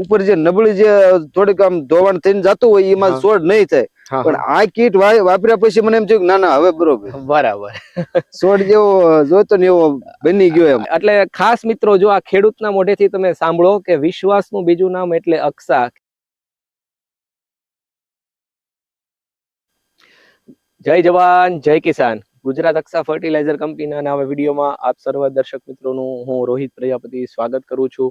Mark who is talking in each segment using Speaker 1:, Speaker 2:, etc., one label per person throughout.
Speaker 1: ઉપર જે નબળી જે થોડીક આમ ધોવાણ થઈને જતું હોય એમાં છોડ નહીં થાય. પણ આ કીટ વાપર્યા પછી મને એમ થયું ના ના હવે બરોબર છોડ જેવો જોઈતો ને એવો બની ગયો એમ.
Speaker 2: એટલે ખાસ મિત્રો જો આ ખેડૂતના મોઢેથી તમે સાંભળો કે વિશ્વાસનું બીજું નામ એટલે અક્ષા. જય જવાન જય કિસાન. ગુજરાત અક્ષા ફર્ટિલાઇઝર કંપનીના નવા વિડીયોમાં આપ સર્વ દર્શક મિત્રોનું હું રોહિત પ્રજાપતિ સ્વાગત કરું છું.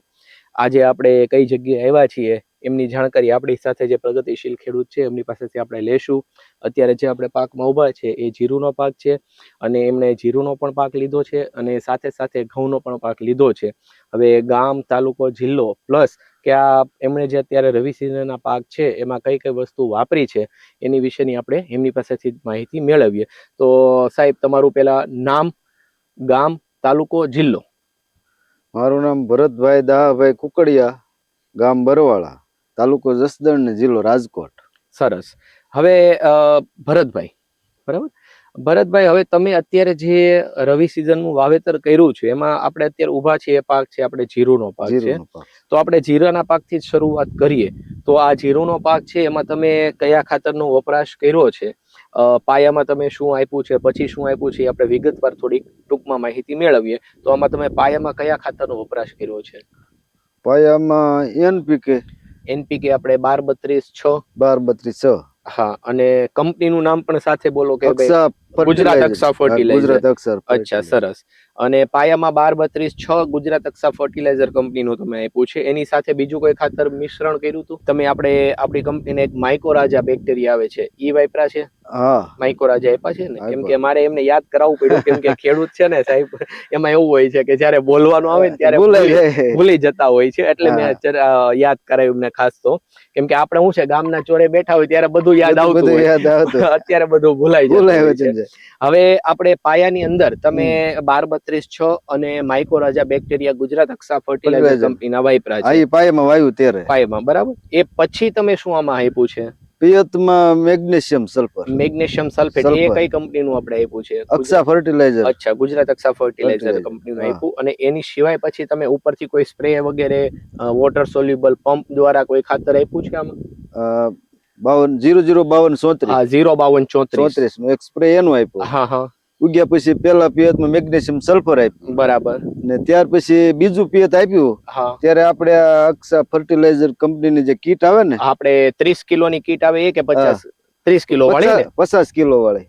Speaker 2: આજે આપણે કઈ જગ્યાએ આવ્યા છીએ એમની જાણકારી આપણી સાથે જે પ્રગતિશીલ ખેડૂત છે એમની પાસેથી આપણે લેશું. અત્યારે જે આપણે પાકમાં ઊભા છે એ જીરુનો પાક છે અને એમણે જીરુનો પણ પાક લીધો છે અને સાથે સાથે ઘઉંનો પણ પાક લીધો છે. હવે ગામ, તાલુકો, જિલ્લો પ્લસ કે આ એમણે જે અત્યારે રવિ સિઝનના પાક છે એમાં કઈ કઈ વસ્તુ વાપરી છે એની વિશેની આપણે એમની પાસેથી માહિતી મેળવીએ. તો સાહેબ તમારું પેલા નામ, ગામ, તાલુકો, જિલ્લો.
Speaker 1: મારું નામ ભરતભાઈ દાહાભાઈ કુકડિયા, ગામ બરવાળા, તાલુકો જસદણ ને જિલ્લો રાજકોટ.
Speaker 2: સરસ. હવે ભરતભાઈ, બરાબર ભરતભાઈ, હવે તમે અત્યારે જે રવિ સિઝનનું વાવેતર કર્યું છે એમાં આપણે અત્યારે ઊભા છીએ પાક છે આપણે જીરુનો પાક છે. તો આપણે જીરાના પાકથી જ શરૂઆત કરીએ. તો આ જીરુનો પાક છે એમાં તમે કયા ખાતરનો વપરાશ કર્યો છે, પાયામાં તમે શું આપ્યું છે, પછી શું આપ્યું છે, આપણે વિગતવાર થોડીક ટૂંકમાં માહિતી મેળવીએ. તો આમાં તમે પાયામાં કયા ખાતરનો વપરાશ કર્યો છે?
Speaker 1: પાયામાં
Speaker 2: એનપીકે આપણે 12-32-6.
Speaker 1: 12-32-6.
Speaker 2: હા, અને કંપનીનું નામ પણ સાથે બોલો કે
Speaker 1: ગુજરાત અક્ષા ફર્ટિલાઇઝર.
Speaker 2: અચ્છા, સરસ. અને પાયામાં 12-32-6 ગુજરાત અક્ષા ફર્ટિલાઇઝર કંપનીનું તમે આપ્યું છે. એની સાથે બીજું કોઈ ખાતર મિશ્રણ કર્યું હતું તમે? આપણી કંપનીને એક માઇકોરાજા બેક્ટેરિયા આવે છે ઈ વાપરા છે?
Speaker 1: હા,
Speaker 2: માઇકોરાજા આપ્યા છે ને? કેમ કે મારે એમને યાદ કરાવવું પડ્યું કેમ કે ખેડૂત છે ને સાહેબ, એમાં એવું હોય છે કે જયારે બોલવાનું આવે ને ત્યારે ભૂલી જતા હોય છે. એટલે મેં યાદ કરાવ્યું એમને ખાસ. તો કેમ કે આપણે શું છે ગામના ચોરે બેઠા હોય ત્યારે બધું યાદ આવતું હોય, અત્યારે બધું ભૂલાઈ જાય. હવે આપણે પાયાની અંદર તમે 12-32-6 અને માઇકોરાજા બેક્ટેરિયા ગુજરાત અક્ષા ફર્ટિલાઇઝર કંપનીના વાપરા છે.
Speaker 1: પાયામાં વાયુ ત્યારે
Speaker 2: પાયામાં, બરાબર. એ પછી તમે શું આમાં આપ્યું છે?
Speaker 1: પિયતમાં મેગ્નેશિયમ સલ્ફર.
Speaker 2: મેગ્નેશિયમ સલ્ફેટ એ કઈ કંપનીનું આપણે આપ્યું છે?
Speaker 1: અક્ષા ફર્ટિલાઇઝર.
Speaker 2: અચ્છા, ગુજરાત અક્ષા ફર્ટિલાઇઝર કંપનીનું આપ્યું. અને એની સિવાય પછી તમે ઉપરથી કોઈ સ્પ્રે વગેરે વોટર સોલ્યુબલ પંપ દ્વારા કોઈ ખાતર આપ્યું છે આમાં?
Speaker 1: 005234.
Speaker 2: 05234
Speaker 1: નો એક સ્પ્રે એનું આપ્યું.
Speaker 2: હા હા.
Speaker 1: ઉગ્યા પછી પેલા પિયતમાં મેગ્નેશિયમ સલ્ફર આપ્યું.
Speaker 2: બરાબર.
Speaker 1: ને ત્યાર પછી બીજું પિયત આપ્યું. ત્યારે આપણે અક્ષા ફર્ટિલાઇઝર કંપનીની જે કીટ આવે ને,
Speaker 2: આપણે 30 કિલોની કીટ આવે એ કે 50? 30 કિલો વાળી ને?
Speaker 1: 50 કિલો વાળી.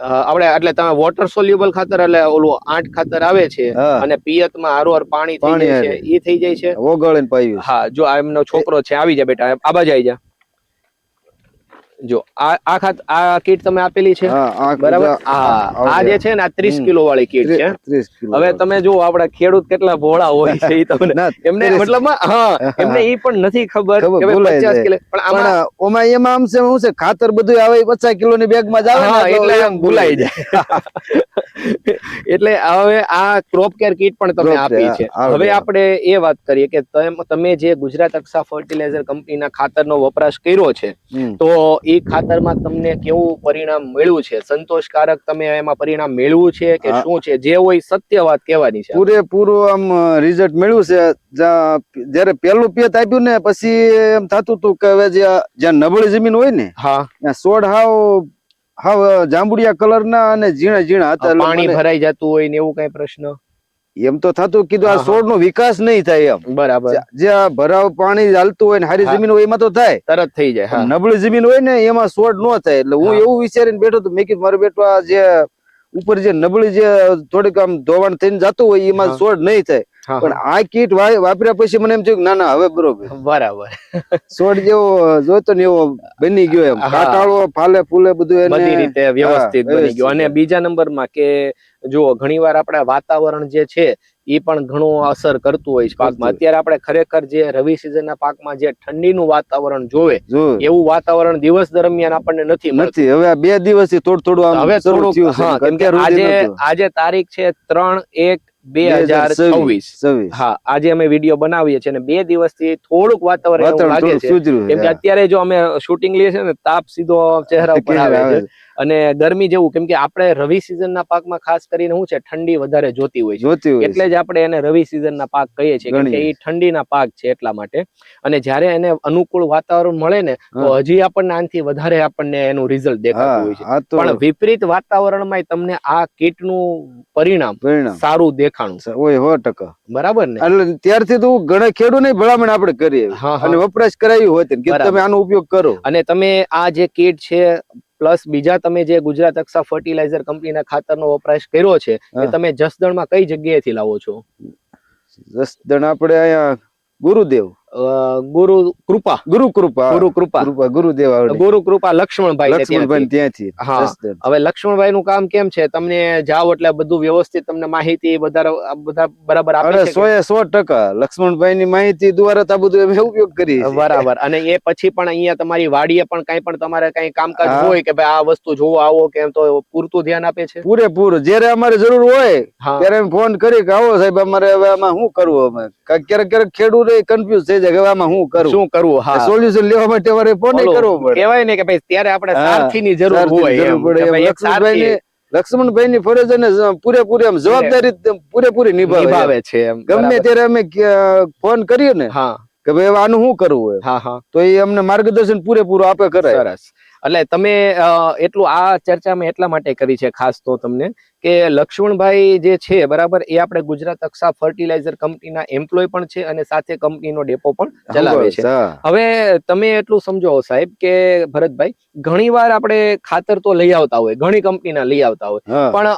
Speaker 2: આપણે એટલે તમે વોટર સોલ્યુબલ ખાતર એટલે ઓલું 8 ખાતર આવે છે અને પિયતમાં હારોહાર પાણી થઈ જાય છે, એ થઈ જાય છે
Speaker 1: ઓગળીને પાયું.
Speaker 2: હા, જો આ એમનો છોકરો છે, આવી જા બેટા, આ બાજુ આવી જા. જો આ કીટ તમે આપેલી છે, બરાબર. આ જે છે ને આ 30 કિલો વાળી કીટ છે. હવે તમે જો આપડા ખેડૂત કેટલા ભોળા હોય છે, એ તમને એમને મતલબ એમને ઈ પણ નથી ખબર કે 50 કિલો. પણ
Speaker 1: આમાં એમાં આમ છે શું છે, ખાતર બધું આવે 50 કિલો ની બેગ માં જ આવે
Speaker 2: એટલે એમ ભૂલાઈ જાય. એટલે હવે આ ક્રોપ કેર કીટ પણ તમે આપી છે. હવે આપણે એ વાત કરીએ કે તમે જે ગુજરાત અક્ષા ફર્ટિલાઇઝર કંપનીના ખાતરનો વપરાશ કર્યો છે, તો એ ખાતરમાં તમને કેવું પરિણામ મળ્યું છે? સંતોષકારક તમે એમાં પરિણામ મેળવ્યું છે કે શું છે? જે હોય સત્ય વાત કહેવાની છે.
Speaker 1: પૂરેપૂરું આમ રિઝલ્ટ મળ્યું છે. જયારે પેલું પિયત આપ્યું ને પછી એમ થતું હતું કે હવે જ્યાં નબળી જમીન હોય ને, ત્યાં છોડ હાવ જાંબુડિયા કલર ના અને ઝીણા ઝીણા હતા.
Speaker 2: પાણી ભરાઈ જતું હોય ને એવું કઈ પ્રશ્ન?
Speaker 1: એમ તો થતું, કીધું આ છોડ નો વિકાસ નહીં થાય એમ.
Speaker 2: બરાબર.
Speaker 1: જ્યાં ભરાવ પાણી ચાલતું હોય ને સારી જમીન હોય એમાં તો થાય,
Speaker 2: તરત થઈ જાય.
Speaker 1: નબળી જમીન હોય ને એમાં છોડ ન થાય. એટલે હું એવું વિચારીને બેઠો હતો, મેં કીધું મારો બેટો આ જે ઉપર જે નબળી જે થોડીક આમ ધોવાણ થઈને જતું હોય એમાં છોડ નહીં થાય. પણ આ કીટ વાપર્યા પછી મને એમ થયું ના ના હવે બરોબર છોડ જેવો જોઈતો ને એવો બની ગયો એમ. કાંટાળો ફાલે ફૂલે બધું
Speaker 2: બધી રીતે વ્યવસ્થિત બની ગયો. અને બીજા નંબરમાં કે જો ઘણીવાર આપણા વાતાવરણ જે છે એ પણ ઘણું અસર કરતું હોય છે પાકમાં. અત્યારે આપણે ખરેખર જે રવિ સિઝનના પાકમાં જે ઠંડીનું વાતાવરણ જોવે એવું વાતાવરણ દિવસ દરમિયાન આપણને નથી.
Speaker 1: હવે આ 2 દિવસથી થોડું
Speaker 2: હવે થોડું આજે તારીખ છે 3/1/2026. હા, આજે અમે વિડીયો બનાવીએ છીએ અને 2 દિવસથી થોડુંક વાતાવરણ એવું લાગે છે કેમ કે અત્યારે જો અમે શૂટિંગ લઈએ છીએ ને તાપ સીધો ચહેરા ઉપર આવે છે. અને ગરમી જેવું કેમ કે આપણે રવિ સિઝનના પાકમાં ખાસ કરીને શું છે ઠંડી વધારે જોતી હોય છે
Speaker 1: જોતી હોય
Speaker 2: એટલે જ આપણે એને રવિ સિઝનના પાક કહીએ છીએ કેમ કે
Speaker 1: ગણીએ.
Speaker 2: એ ઠંડીના પાક છે એટલા માટે. અને જ્યારે એને અનુકૂળ વાતાવરણ મળે ને તો હજી આપણને આનાથી વધારે આપણને એનું રિઝલ્ટ દેખાતું હોય છે.
Speaker 1: આ તો
Speaker 2: પણ વિપરીત વાતાવરણમાં તમને આ કીટનું પરિણામ સારું દેખાણું
Speaker 1: હોય 100%.
Speaker 2: બરાબર ને.
Speaker 1: એટલે ત્યારથી તો ઘણા ખેડૂતોને ભલામણ આપણે કરીએ અને વપરાશ કરાયું હોય કે તમે આનો ઉપયોગ કરો.
Speaker 2: અને તમે આ જે કીટ છે પ્લસ બીજા તમે જે ગુજરાત અક્ષા ફર્ટિલાઇઝર કંપનીના ખાતરનો વપરાશ કર્યો છે એ તમે જસદણમાં કઈ જગ્યાએથી લાવો છો?
Speaker 1: જસદણ આપણે અહીંયા ગુરુદેવ
Speaker 2: ગુરુ કૃપા લક્ષ્મણભાઈ
Speaker 1: ત્યાંથી.
Speaker 2: હવે લક્ષ્મણભાઈ નું કામ કેમ છે તમને જાઓ એટલે બધું વ્યવસ્થિત તમને માહિતી બધા બરાબર આપે છે?
Speaker 1: 100% લક્ષ્મણભાઈ ની માહિતી દ્વારા આ બધું અમે ઉપયોગ કરીએ.
Speaker 2: બરાબર. અને એ પછી પણ અહીંયા તમારી વાડીએ પણ કઈ પણ તમારે કઈ કામકાજ હોય કે ભાઈ આ વસ્તુ જોવા આવો કેમ તો પૂરતું ધ્યાન આપે છે?
Speaker 1: પૂરેપૂરું. જયારે અમારે જરૂર હોય ત્યારે અમે ફોન કરી કે આવો સાહેબ અમારે હવે આમાં શું કરવું. અમે ક્યારેક ખેડૂત કન્ફ્યુઝ થઈ જાય કે આમાં શું કરવું. સોલ્યુશન લેવા માટે અમારે ફોન કરવો પડે.
Speaker 2: કહેવાય ને કે ભાઈ ત્યારે આપણે સારથીની જરૂર હોય.
Speaker 1: લક્ષ્મણભાઈ ની ફરજ અને પૂરેપૂરી જવાબદારી પૂરેપૂરી નિભાવે છે. ગમે ત્યારે અમે ફોન કરીએ ને કે ભાઈ આનું શું કરવું હોય તો એ અમને માર્ગદર્શન પૂરેપૂરું આપે કરે.
Speaker 2: સરસ. એટલે તમે એટલું આ ચર્ચામાં એટલા માટે કરી છે ખાસ તો તમને કે લક્ષ્મણભાઈ જે છે બરાબર એ આપણે ગુજરાત અક્ષા ફર્ટિલાઇઝર કંપનીના એમ્પ્લોય પણ છે અને સાથે કંપનીનો ડેપો પણ ચલાવે છે. હવે તમે એટલું સમજો સાહેબ કે ભરતભાઈ ઘણીવાર આપણે ખાતર તો લઈ આવતા હોય ઘણી કંપનીના લઈ આવતા હોય પણ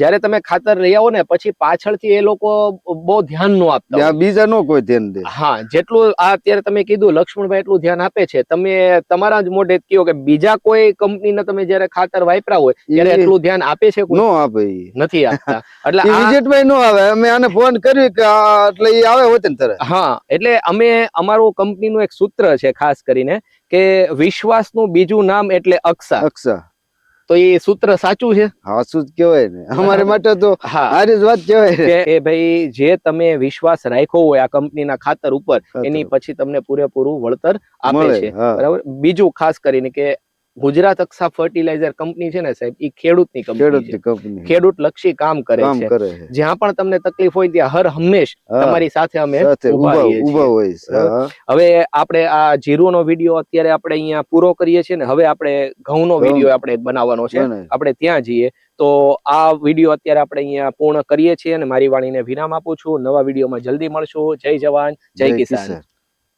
Speaker 2: જયારે તમે ખાતર લઈ આવો ને પછી પાછળથી એ લોકો બહુ ધ્યાન નો આપતા
Speaker 1: બીજા નો કોઈ ધ્યાન દે.
Speaker 2: જેટલું અત્યારે તમે કીધું લક્ષ્મણભાઈ એટલું ધ્યાન આપે છે તમે તમારા જ મોઢે કહો કે બીજા કોઈ કંપનીના તમે જયારે ખાતર વાપરા હોય ત્યારે એટલું ધ્યાન આપે છે?
Speaker 1: નો આપે,
Speaker 2: નથી આપતા. એટલે
Speaker 1: વિજિટભાઈ નો આવે. અમે આને ફોન કર્યું કે એટલે એ આવે હોત ને તરત.
Speaker 2: એટલે અમે અમારું કંપનીનું એક સૂત્ર છે ખાસ કરીને કે વિશ્વાસનું બીજું નામ એટલે અક્ષા. તો એ સૂત્ર સાચું છે?
Speaker 1: સાચું જ કહેવાય ને. અમારે માટે તો સારી જ વાત કહેવાય
Speaker 2: કે ભાઈ જે તમે વિશ્વાસ રાખ્યો હોય આ કંપનીના ખાતર ઉપર એની પછી તમને પૂરેપૂરું વળતર આપે છે. બરાબર. બીજું ખાસ કરીને કે ગુજરાત અક્ષા ફર્ટિલાઇઝર કંપની છે ને સાહેબ એ ખેડૂતની કંપની છે. ખેડૂત લક્ષી કામ કરે છે. જ્યાં પણ તમને તકલીફ હોય ત્યાં હર હંમેશ તમારી સાથે અમે ઉભા છીએ. હવે આપણે આ જીરુનો વિડીયો અત્યારે આપણે અહીંયા પૂરો કરીએ છીએ ને હવે આપણે ઘઉંનો વિડીયો આપણે બનાવવાનો છે. આપણે ત્યાં જઈએ તો આ વિડીયો અત્યારે આપણે અહીંયા પૂર્ણ કરીએ છીએ અને મારી વાણીને વિરામ આપું છું. નવા વિડીયોમાં જલ્દી મળશું. જય જવાન જય કિસાન.